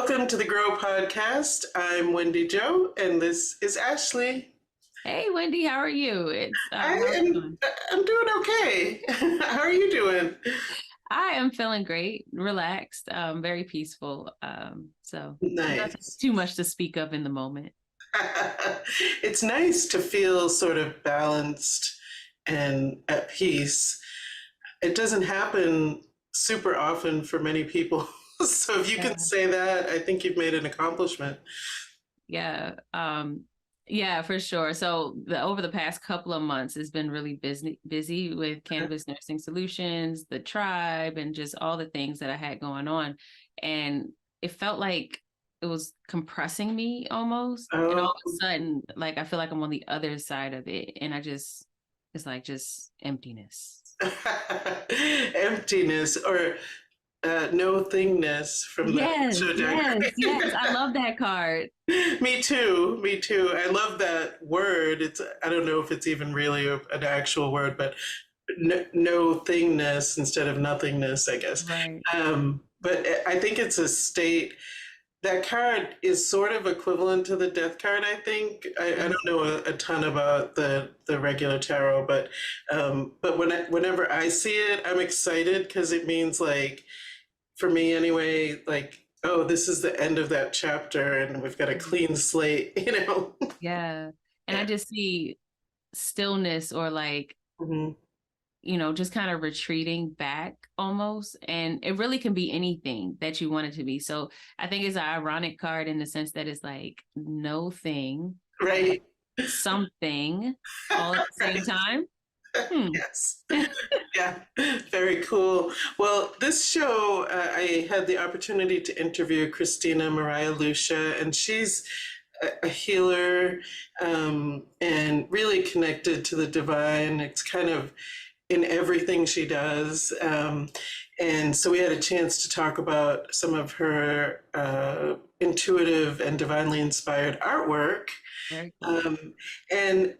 Welcome to the Grow Podcast. I'm Wendy Jo, and this is Ashley. Hey Wendy, how are you? It's I how's it am going? I'm doing okay. How are you doing? I am feeling great, relaxed, very peaceful. So not Nice. too much to speak of in the moment. It's nice to feel sort of balanced and at peace. It doesn't happen super often for many people. So if you can Yeah, say that, I think you've made an accomplishment. yeah, yeah, for sure. So over the past couple of months, it's been really busy with cannabis nursing solutions, the tribe, and just all the things that I had going on, and it felt like it was compressing me almost, and all Oh, of a sudden, like I feel like I'm on the other side of it, and it's like just emptiness. emptiness or no thingness from the Yes, show yes, yes. I diagram. love that card. Me too. Me too. I love that word. I don't know if it's even really an actual word, but no thingness instead of nothingness, I guess. Right. But I think it's a state. That card is sort of equivalent to the death card, I think. I Mhm. don't know a ton about the regular tarot, but whenever I see it, I'm excited because it means like for me anyway, like, oh, this is the end of that chapter and we've got a clean slate, you know? Yeah. And I Yeah. just see stillness or like, Mhm. just kind of retreating back almost. And it really can be anything that you want it to be. So I think it's an ironic card in the sense that it's like no thing and Right. something all at the same time. Hmm. Yes. Yeah. Very cool. Well, this show, I had the opportunity to interview Christina Meriah-Lucia, and she's a healer and really connected to the divine. It's kind of in everything she does. And so we had a chance to talk about some of her intuitive and divinely inspired artwork. Very cool. Um, and,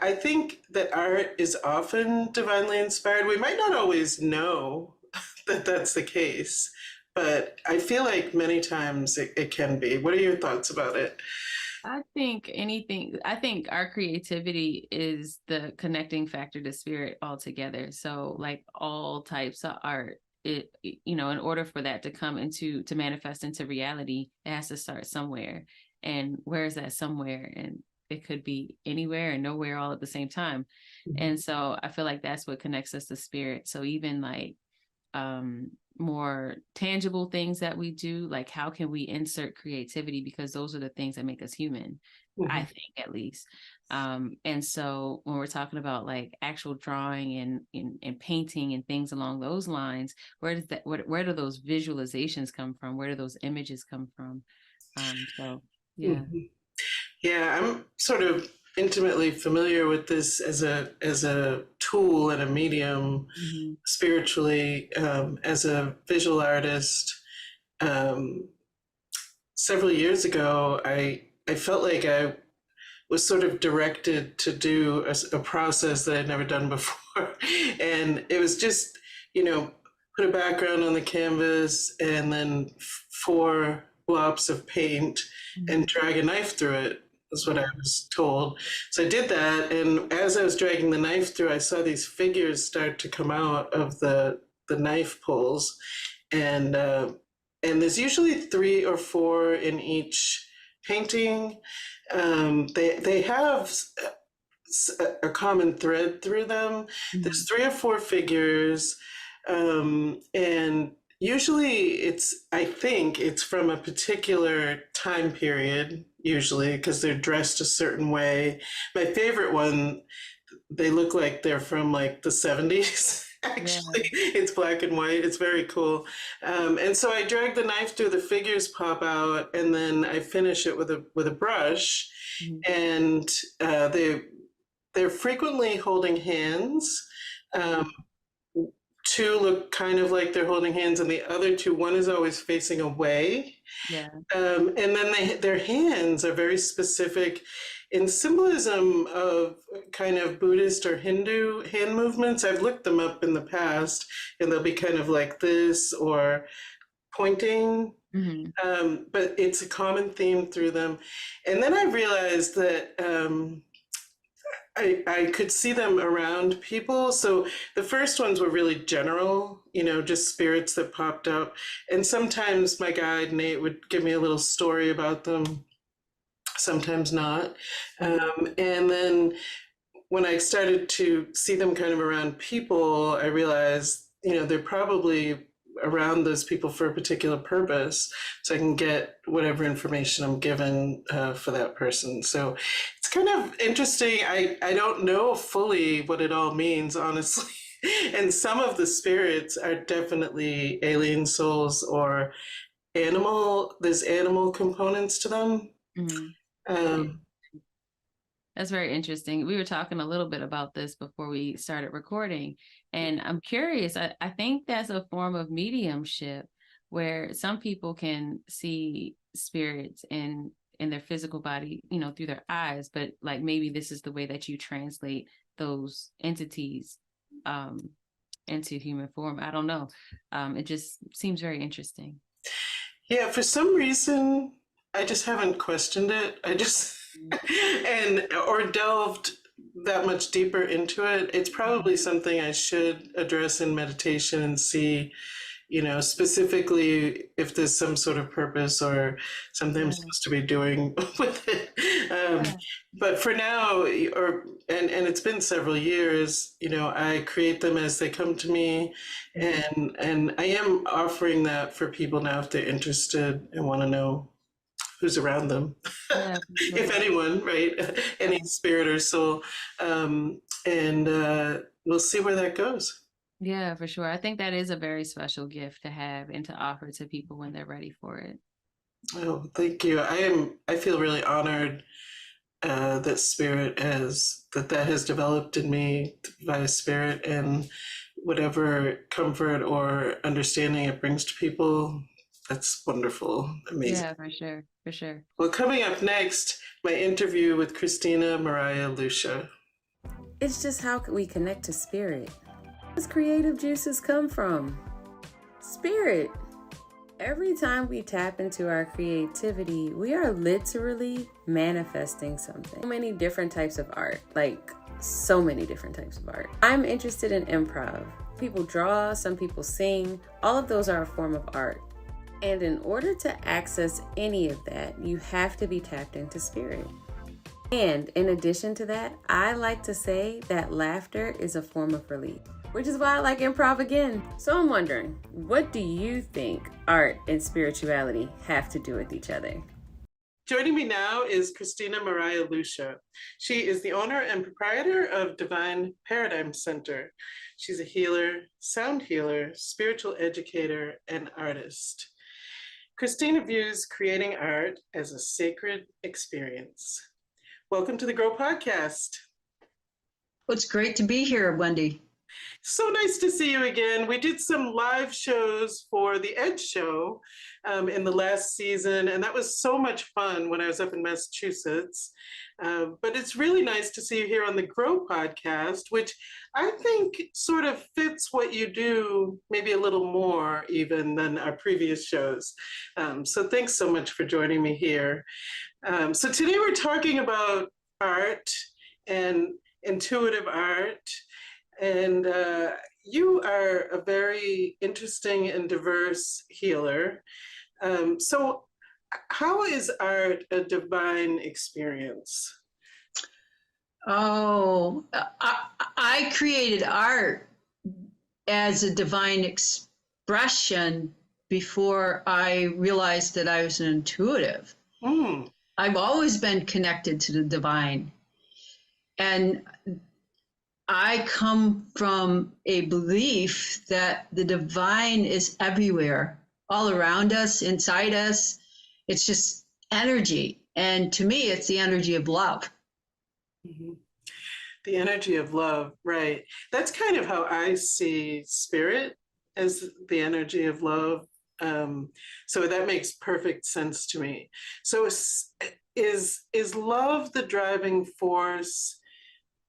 I think that art is often divinely inspired. We might not always know that that's the case, but I feel like many times it can be. What are your thoughts about it? I think our creativity is the connecting factor to spirit altogether. So like all types of art, in order for that to to manifest into reality, it has to start somewhere. And where is that somewhere? And it could be anywhere and nowhere all at the same time. And so I feel like that's what connects us to spirit. So even like more tangible things that we do, like how can we insert creativity, because those are the things that make us human, I Mhm. think, at least. And so when we're talking about like actual drawing and painting and things along those lines, where do those visualizations come from, where do those images come from? So yeah. Mhm. Yeah, I'm sort of intimately familiar with this as a tool and a medium Mhm. spiritually as a visual artist. Um, Several years ago, I felt like I was sort of directed to do a process that I'd never done before, and it was just you know put a background on the canvas and then four blobs of paint and Mhm. drag a knife through it. That's what I Yeah. was told. So I did that, and as I was dragging the knife through, I saw these figures start to come out of the knife pulls, and there's usually three or four in each painting. They have a common thread through them. There's Mhm. three or four figures, and usually I think it's from a particular time period, usually because they're dressed a certain way. My favorite one, they look like they're from like the 70s. Yeah. Actually, it's black and white. It's very cool. And so I drag the knife through, the figures pop out, and then I finish it with a brush. Mhm. And they're frequently holding hands. Um, Two look kind of like they're holding hands, and the other two, one is always facing away. Yeah. And then their hands are very specific in symbolism of kind of Buddhist or Hindu hand movements. I've looked them up in the past, and they'll be kind of like this or pointing. But it's a common theme through them. And then I realized that I could see them around people. So the first ones were really general, just spirits that popped up. And sometimes my guide, Nate, would give me a little story about them, sometimes not. And then when I started to see them kind of around people, I realized, they're probably around those people for a particular purpose, so I can get whatever information I'm given for that person. So it's kind of interesting. I don't know fully what it all means, honestly. And some of the spirits are definitely alien souls or there's animal components to them. Um, That's very interesting. We were talking a little bit about this before we started recording, and I'm curious. I think that's a form of mediumship where some people can see spirits in their physical body, through their eyes, but like maybe this is the way that you translate those entities into human form. I don't know. It just seems very interesting. Yeah, for some reason, I just haven't questioned it. Or delved that much deeper into it. It's probably something I should address in meditation and see, specifically if there's some sort of purpose or something I'm supposed to be doing with it. But for now, and it's been several years, I create them as they come to me, and I am offering that for people now if they're interested and want to know who's around them, if anyone, right? Any spirit or soul. And we'll see where that goes. Yeah, for sure. I think that is a very special gift to have and to offer to people when they're ready for it. Oh, thank you. I feel really honored that that has developed in me via spirit, and whatever comfort or understanding it brings to people. That's wonderful. Amazing. Yeah, for sure. For sure. Well, coming up next, my interview with Christina Meriah-Lucia. It's just how we connect to spirit. Where does creative juices come from? Spirit. Every time we tap into our creativity, we are literally manifesting something. So many different types of art, so many different types of art. I'm interested in improv. People draw, some people sing. All of those are a form of art. And in order to access any of that, you have to be tapped into spirit. And in addition to that, I like to say that laughter is a form of relief, which is why I like improv again. So I'm wondering, what do you think art and spirituality have to do with each other? Joining me now is Christina Meriah-Lucia. She is the owner and proprietor of Divine Paradigm Center. She's a healer, sound healer, spiritual educator, and artist. Christina views creating art as a sacred experience. Welcome to the Grow Podcast. Well, it's great to be here, Wendy. So nice to see you again. We did some live shows for the Edge Show in the last season, and that was so much fun when I was up in Massachusetts. But it's really nice to see you here on the Grow Podcast, which I think sort of fits what you do maybe a little more even than our previous shows. So thanks so much for joining me here. So today we're talking about art and intuitive art. And you are a very interesting and diverse healer. So how is art a divine experience? Oh, I created art as a divine expression before I realized that I was an intuitive. I've always been connected to the divine. And I come from a belief that the divine is everywhere, all around us, inside us. It's just energy. And to me, it's the energy of love. Mm-hmm. The energy of love, right. That's kind of how I see spirit, as the energy of love. So that makes perfect sense to me. So is love the driving force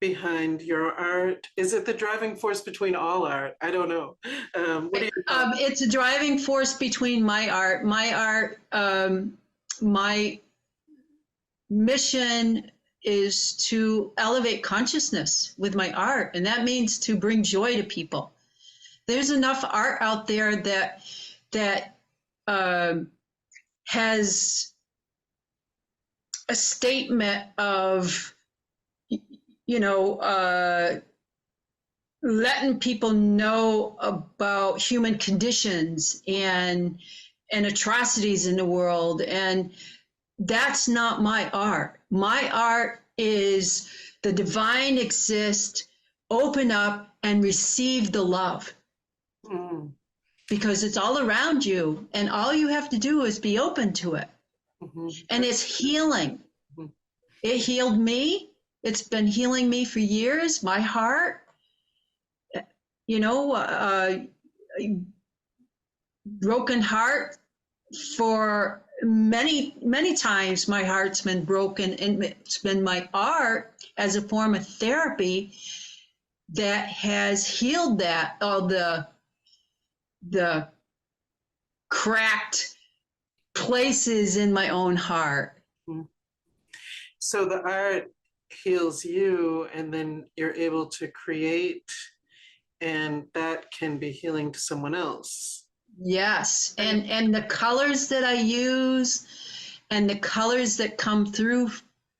behind your art? Is it the driving force between all art? I don't know. What do you think? It's a driving force between my art. My mission is to elevate consciousness with my art, and that means to bring joy to people. There's enough art out there that has a statement of, letting people know about human conditions and atrocities in the world. And that's not my art. My art is the divine exists, open up and receive the love. Mm. Because it's all around you, and all you have to do is be open to it. Mm-hmm. And it's healing. Mm-hmm. It healed me. It's been healing me for years. My heart, broken heart for many, many times. My heart's been broken, and it's been my art as a form of therapy that has healed that, all the cracked places in my own heart. So the art heals you, and then you're able to create, and that can be healing to someone else. Yes, and the colors that I use, and the colors that come through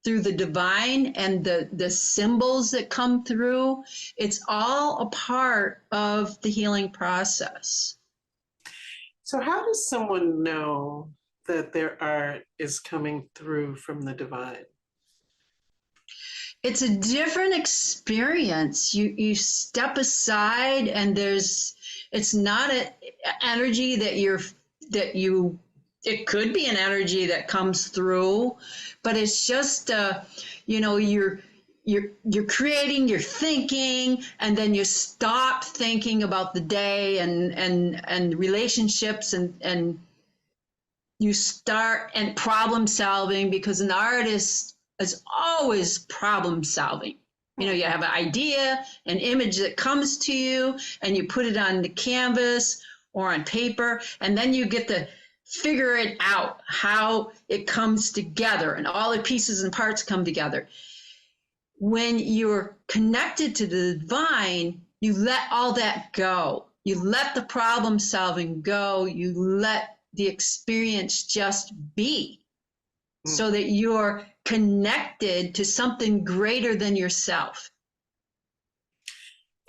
the divine, and the symbols that come through, it's all a part of the healing process. So how does someone know that their art is coming through from the divine? It's a different experience. You step aside, and it's not an energy it could be an energy that comes through, but it's just you're creating, you're thinking, and then you stop thinking about the day and relationships, and you start and problem solving, because an artist is always problem solving. You have an idea, an image that comes to you, and you put it on the canvas or on paper, and then you get to figure it out, how it comes together, and all the pieces and parts come together. When you're connected to the divine, you let all that go. You let the problem solving go. You let the experience just be, so that you're connected to something greater than yourself.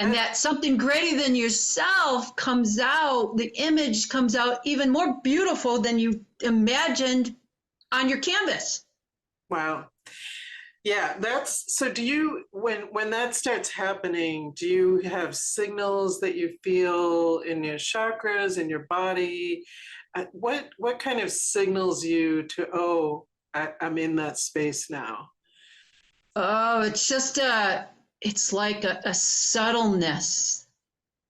And that something greater than yourself comes out, the image comes out even more beautiful than you imagined on your canvas. Wow. Yeah, so do you, when that starts happening, do you have signals that you feel in your chakras, in your body? What kind of signals you to, I'm in that space now? Oh, it's just it's like a subtleness,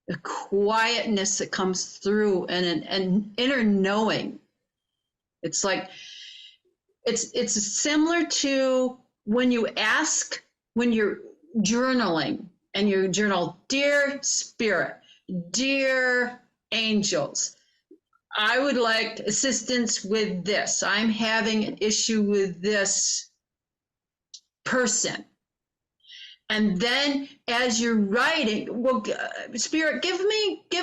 a quietness that comes through, and an inner knowing. It's like, it's similar to when you're journaling, and you journal, "Dear Spirit, dear angels, I would like assistance with this. I'm having an issue with this person." And then as you're writing, well, Spirit, give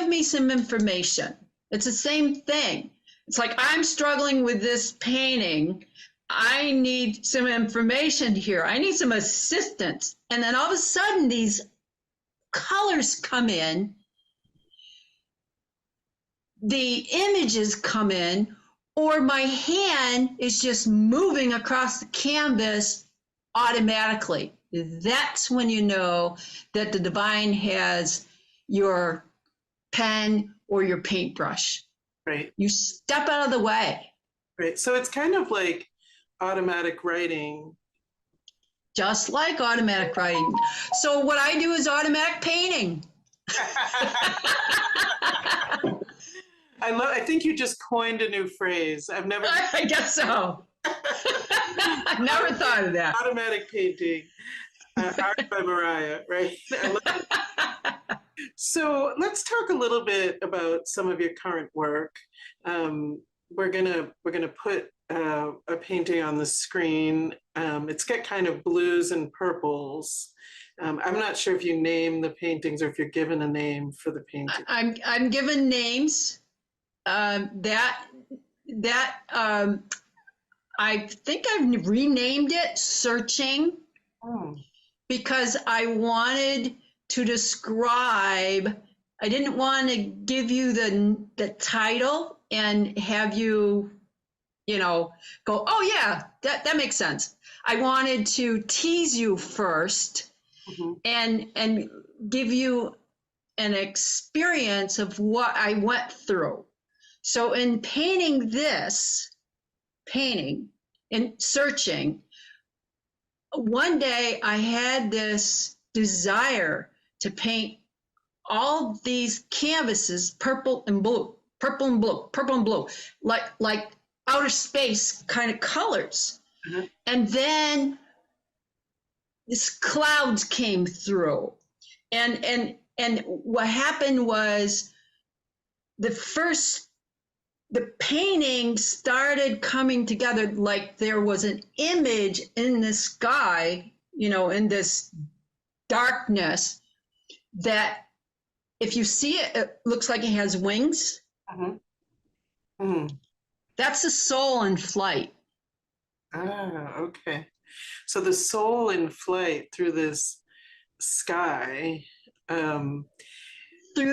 me some information. It's the same thing. It's like, I'm struggling with this painting. I need some information here. I need some assistance. And then all of a sudden, these colors come in. The images come in, or my hand is just moving across the canvas automatically. That's when you know that the divine has your pen or your paintbrush. Right. You step out of the way. Right. So it's kind of like automatic writing. Just like automatic writing. So what I do is automatic painting. I think you just coined a new phrase. I've never. I guess so. I've never thought of that. Automatic painting. Art by Mariah, right? I love it. So let's talk a little bit about some of your current work. We're gonna put a painting on the screen. It's got kind of blues and purples. I'm not sure if you name the paintings or if you're given a name for the painting. I'm given names. I think I've renamed it Searching Oh. because I wanted to describe. I didn't want to give you the title and have you, go, oh yeah, that makes sense. I wanted to tease you first Mhm. and give you an experience of what I went through. So in painting and searching, one day I had this desire to paint all these canvases purple and blue, like outer space kind of colors. Mhm. And then these clouds came through. And what happened was the painting started coming together like there was an image in the sky, in this darkness that if you see it, it looks like it has wings. Mhm. Mhm. That's the soul in flight. Ah, okay. So the soul in flight through this sky, Through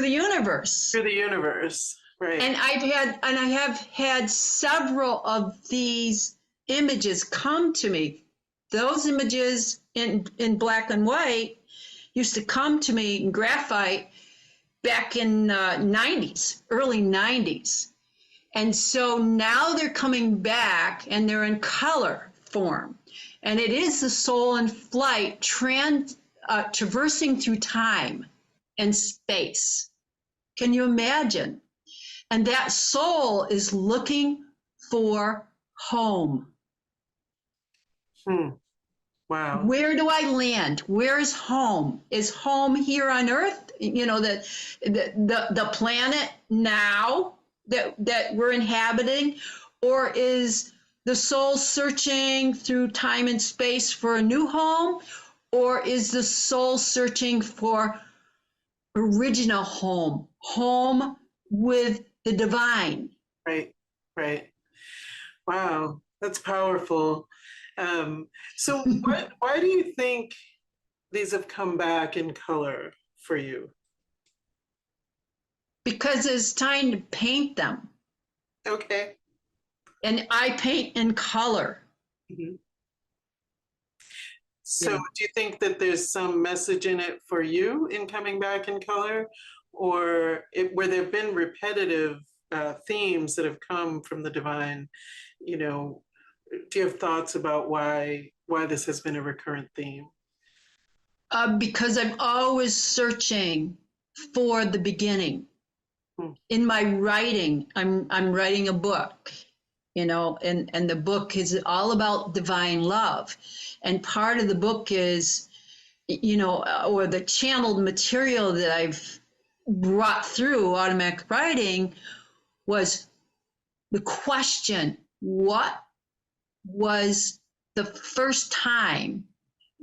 the universe. through the universe, right? And I have had several of these images come to me. Those images in black and white used to come to me in graphite back in 90s, early 90s. And so now they're coming back and they're in color form. And it is the soul in flight traversing through time and space. Can you imagine? And that soul is looking for home. Wow. Where do I land? Where is home? Is home here on Earth? The planet now that we're inhabiting, or is the soul searching through time and space for a new home, or is the soul searching for original home with the divine? Right, right. Wow, that's powerful. So why do you think these have come back in color for you? Because it's time to paint them. Okay. And I paint in color. Mhm. So Yeah. do you think that there's some message in it for you in coming back in color? Or where there have been repetitive themes that have come from the divine, do you have thoughts about why this has been a recurrent theme? Because I'm always searching for the beginning. In my writing, I'm writing a book, and the book is all about divine love. And part of the book is, or the channeled material that I've brought through automatic writing was the question, what was the first time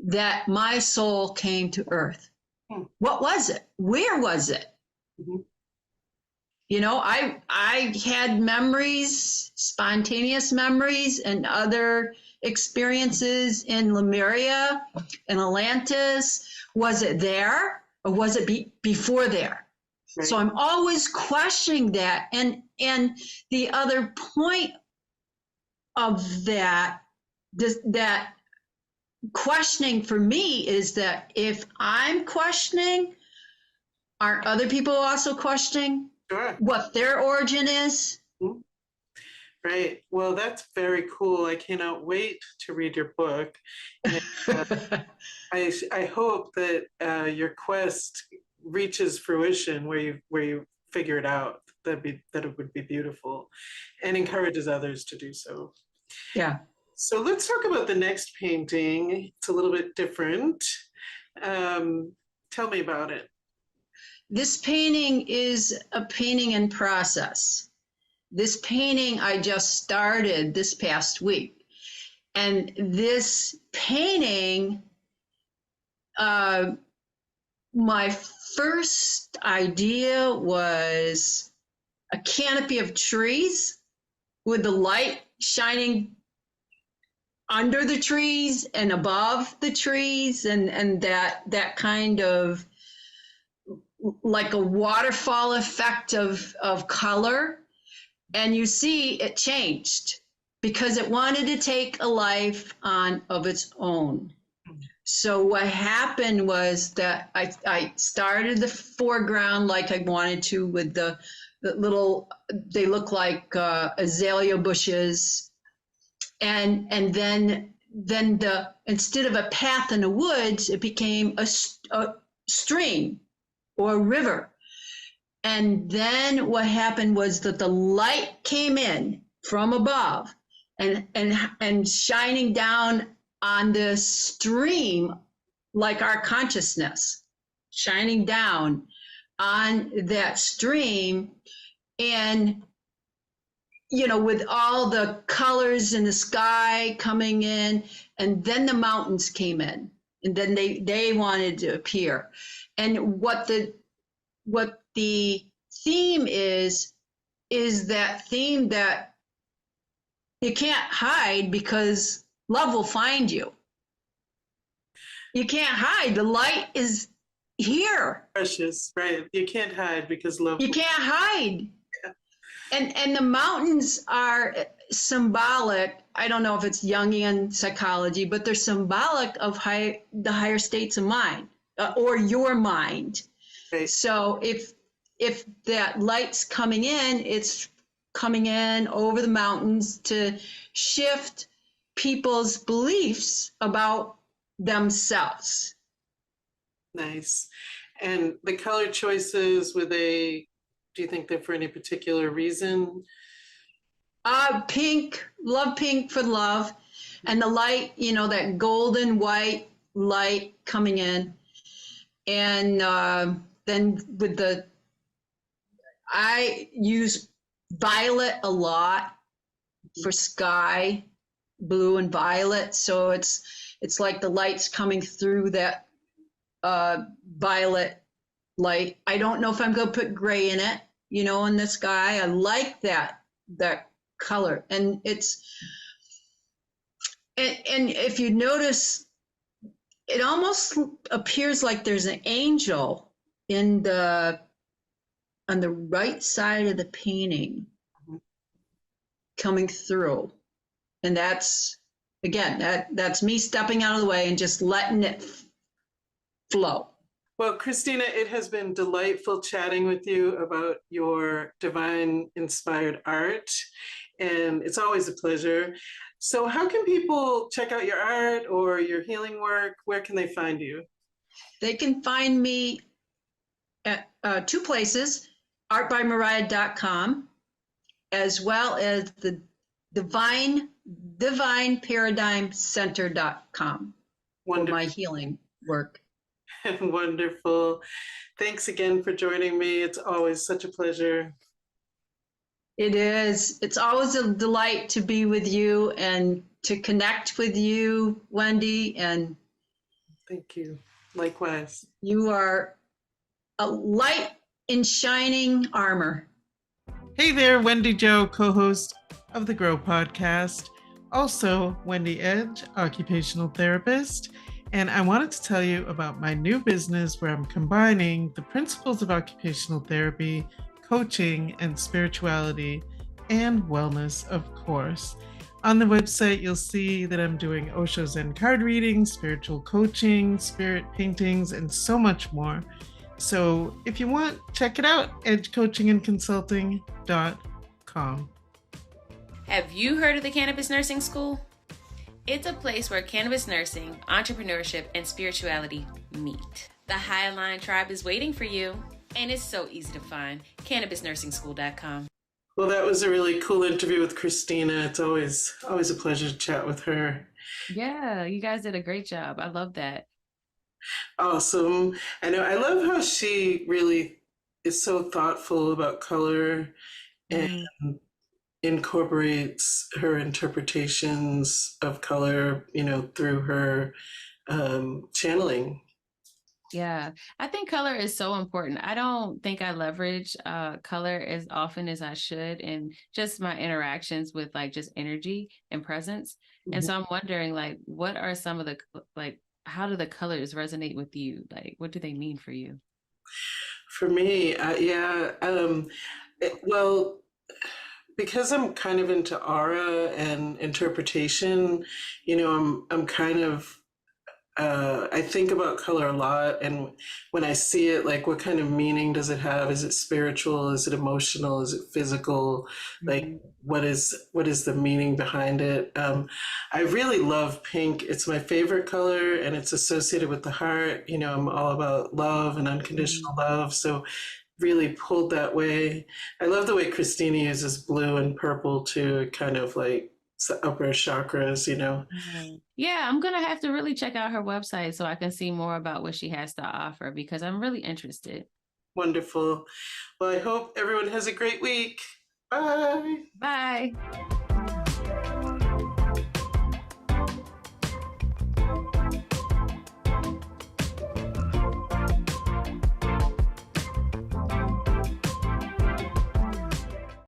that my soul came to Earth? What was it? Where was it? Mhm. I had memories, spontaneous memories, and other experiences in Lemuria and Atlantis. Was it there, or was it before there? Right. So I'm always questioning that. And the other point of that questioning for me is that if I'm questioning, aren't other people also questioning Sure. what their origin is? Right. Well, that's very cool. I cannot wait to read your book. And, I hope that your quest reaches fruition where you figure it out. That it would be beautiful, and encourages others to do so. Yeah. So let's talk about the next painting. It's a little bit different. Tell me about it. This painting is a painting in process. This painting I just started this past week. And this painting, my first idea was a canopy of trees with the light shining under the trees and above the trees, and that kind of like a waterfall effect of color. And you see it changed because it wanted to take a life on of its own. So what happened was that I started the foreground like I wanted to with the little, they look like azalea bushes. And then the, instead of a path in the woods, it became a stream or a river. And then what happened was that the light came in from above and shining down on the stream, like our consciousness, shining down on that stream. And, you know, with all the colors in the sky coming in, and then the mountains came in, and then they wanted to appear. And what the theme is that theme that you can't hide because love will find you. You can't hide. The light is here. Precious, right? You can't hide because love. You can't hide. Yeah. And the mountains are symbolic. I don't know if it's Jungian psychology, but they're symbolic of the higher states of mind or your mind. Right. So if that light's coming in, it's coming in over the mountains to shift people's beliefs about themselves. Nice. And the color choices, do you think they're for any particular reason? Pink, love pink for love. And the light, you know, that golden white light coming in. And then I use violet a lot for sky, blue and violet. So it's like the light's coming through that violet light. I don't know if I'm going to put gray in it, you know, in the sky. I like that color. And and if you notice, it almost appears like there's an angel on the right side of the painting coming through. And that's, again, that's me stepping out of the way and just letting it flow. Well, Christina, it has been delightful chatting with you about your divine inspired art. And it's always a pleasure. So how can people check out your art or your healing work? Where can they find you? They can find me at two places, artbymariah.com, as well as the divineparadigmcenter.com for my healing work. Wonderful. Thanks again for joining me. It's always such a pleasure. It is. It's always a delight to be with you and to connect with you, Wendy. And thank you. Likewise. You are a light in shining armor. Hey there, Wendy Jo, co-host of the Grow Podcast. Also, Wendy Edge, occupational therapist. And I wanted to tell you about my new business where I'm combining the principles of occupational therapy, coaching, and spirituality, and wellness, of course. On the website, you'll see that I'm doing Osho Zen card readings, spiritual coaching, spirit paintings, and so much more. So if you want, check it out, edgecoachingandconsulting.com. Have you heard of the Cannabis Nursing School? It's a place where cannabis nursing, entrepreneurship, and spirituality meet. The Highline Tribe is waiting for you. And it's so easy to find, cannabisnursingschool.com. Well, that was a really cool interview with Christina. It's always a pleasure to chat with her. Yeah, you guys did a great job. I love that. Awesome. I know. I love how she really is so thoughtful about color and Mhm. incorporates her interpretations of color, through her channeling. Yeah, I think color is so important. I don't think I leverage color as often as I should in just my interactions with like just energy and presence. And Mhm. so I'm wondering like what are some of the like how do the colors resonate with you? Like what do they mean for you? For me, yeah, well, because I'm kind of into aura and interpretation, I'm kind of I think about color a lot, and when I see it, like, what kind of meaning does it have? Is it spiritual? Is it emotional? Is it physical? Like, Mhm. what is the meaning behind it? I really love pink. It's my favorite color, and it's associated with the heart. I'm all about love and Mhm. unconditional love, so really pulled that way. I love the way Christina uses blue and purple to kind of like upper chakras. Yeah, I'm gonna have to really check out her website so I can see more about what she has to offer because I'm really interested. Wonderful. Well, I hope everyone has a great week. Bye. Bye.